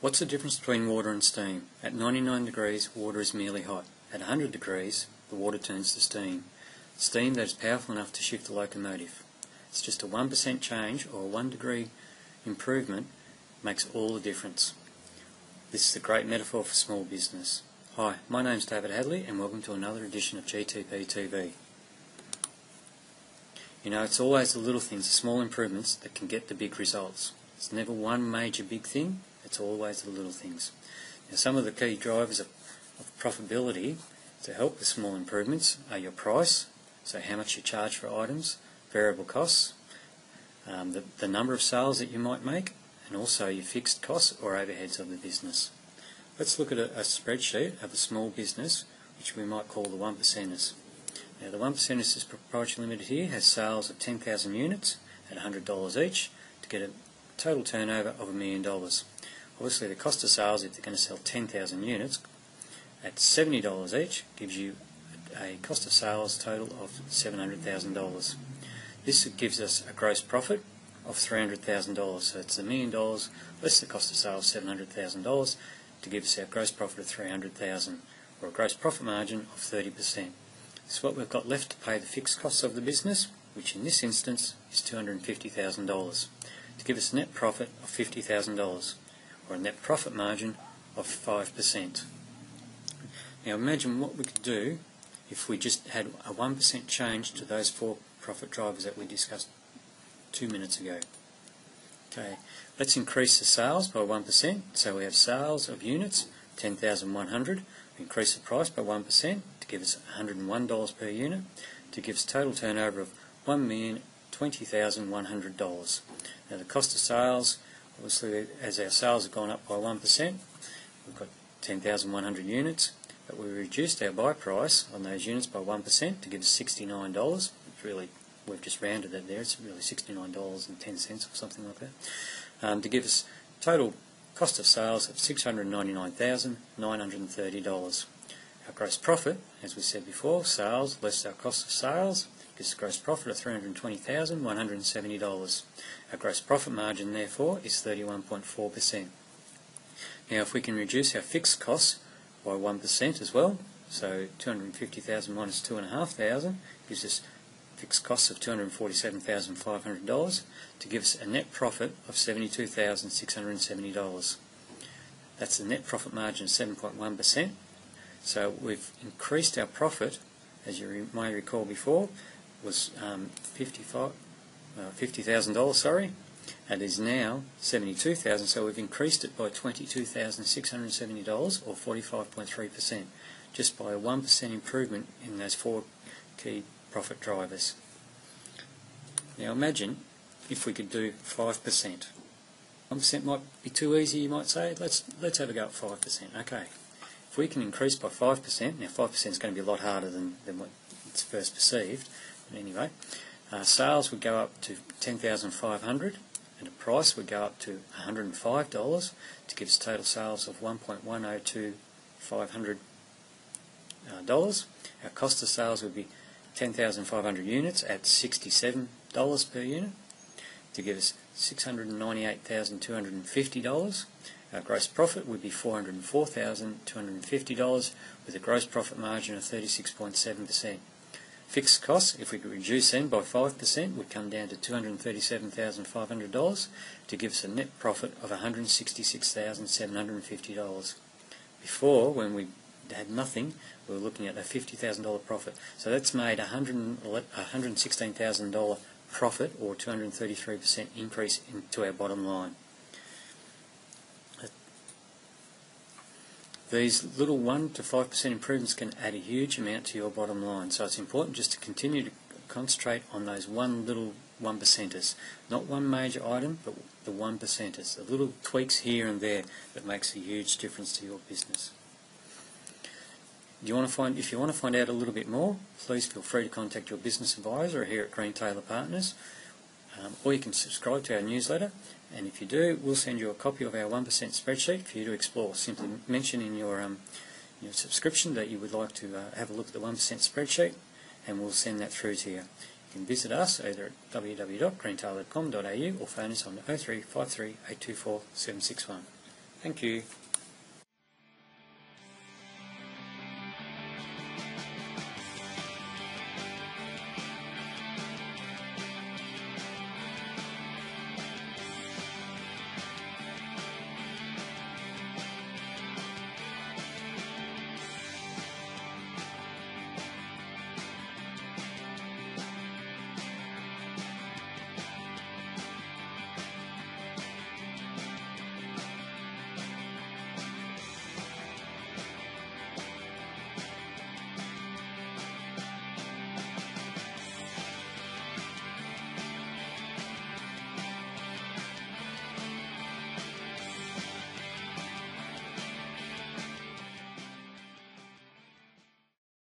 What's the difference between water and steam? At 99 degrees, water is merely hot. At 100 degrees, the water turns to steam. Steam that is powerful enough to shift a locomotive. It's just a 1% change or a 1 degree improvement makes all the difference. This is a great metaphor for small business. Hi, my name's David Hadley and welcome to another edition of GTP TV. You know, it's always the little things, the small improvements that can get the big results. It's never one major big thing, it's always the little things. Now, some of the key drivers of profitability to help with small improvements are your price, so how much you charge for items, variable costs, the number of sales that you might make, and also your fixed costs or overheads of the business. Let's look at a spreadsheet of a small business, which we might call the 1%ers. Now, the 1%ers is proprietary limited here, has sales of 10,000 units at $100 each to get a total turnover of $1 million. Obviously, the cost of sales, if they're going to sell 10,000 units at $70 each, gives you a cost of sales total of $700,000. This gives us a gross profit of $300,000. So it's $1 million less the cost of sales, $700,000, to give us our gross profit of $300,000, or a gross profit margin of 30%. So what we've got left to pay the fixed costs of the business, which in this instance is $250,000, to give us a net profit of $50,000, or a net profit margin of 5%. Now imagine what we could do if we just had a 1% change to those 4 profit drivers that we discussed 2 minutes ago. Okay, let's increase the sales by 1%. So we have sales of units, 10,100. We increase the price by 1% to give us $101 per unit, to give us total turnover of $1,020,100. Now the cost of sales, obviously as our sales have gone up by 1%, we've got 10,100 units, but we reduced our buy price on those units by 1% to give us $69. It's really, we've just rounded that there, it's really $69.10 or something like that, to give us total cost of sales of $699,930. Our gross profit, as we said before, sales less our cost of sales, gives us a gross profit of $320,170. Our gross profit margin, therefore, is 31.4%. Now, if we can reduce our fixed costs by 1% as well, so $250,000 minus $2,500 gives us fixed costs of $247,500 to give us a net profit of $72,670. That's the net profit margin of 7.1%. So we've increased our profit, as you may recall before, was $50,000, sorry, and is now $72,000. So we've increased it by $22,670, or 45.3%, just by a 1% improvement in those 4 key profit drivers. Now imagine if we could do 5%. 1% might be too easy, you might say. Let's have a go at 5%. Okay. If we can increase by 5%, now 5% is going to be a lot harder than what it's first perceived, but anyway, sales would go up to 10,500 and the price would go up to $105 to give us total sales of $1,102,500. Our cost of sales would be 10,500 units at $67 per unit to give us $698,250. Our gross profit would be $404,250 with a gross profit margin of 36.7%. Fixed costs, if we could reduce them by 5%, would come down to $237,500 to give us a net profit of $166,750. Before, when we had nothing, we were looking at a $50,000 profit. So that's made $116,000 profit, or 233% increase into our bottom line. These little 1 to 5% improvements can add a huge amount to your bottom line. So it's important just to continue to concentrate on those little 1%ers. Not one major item, but the 1%ers. The little tweaks here and there that makes a huge difference to your business. If you want to find out a little bit more, please feel free to contact your business advisor here at Green Taylor Partners, or you can subscribe to our newsletter, and if you do, we'll send you a copy of our 1% spreadsheet for you to explore. Simply mention in your subscription that you would like to have a look at the 1% spreadsheet, and we'll send that through to you. You can visit us either at www.greentaylor.com.au or phone us on 0353 824 761. Thank you.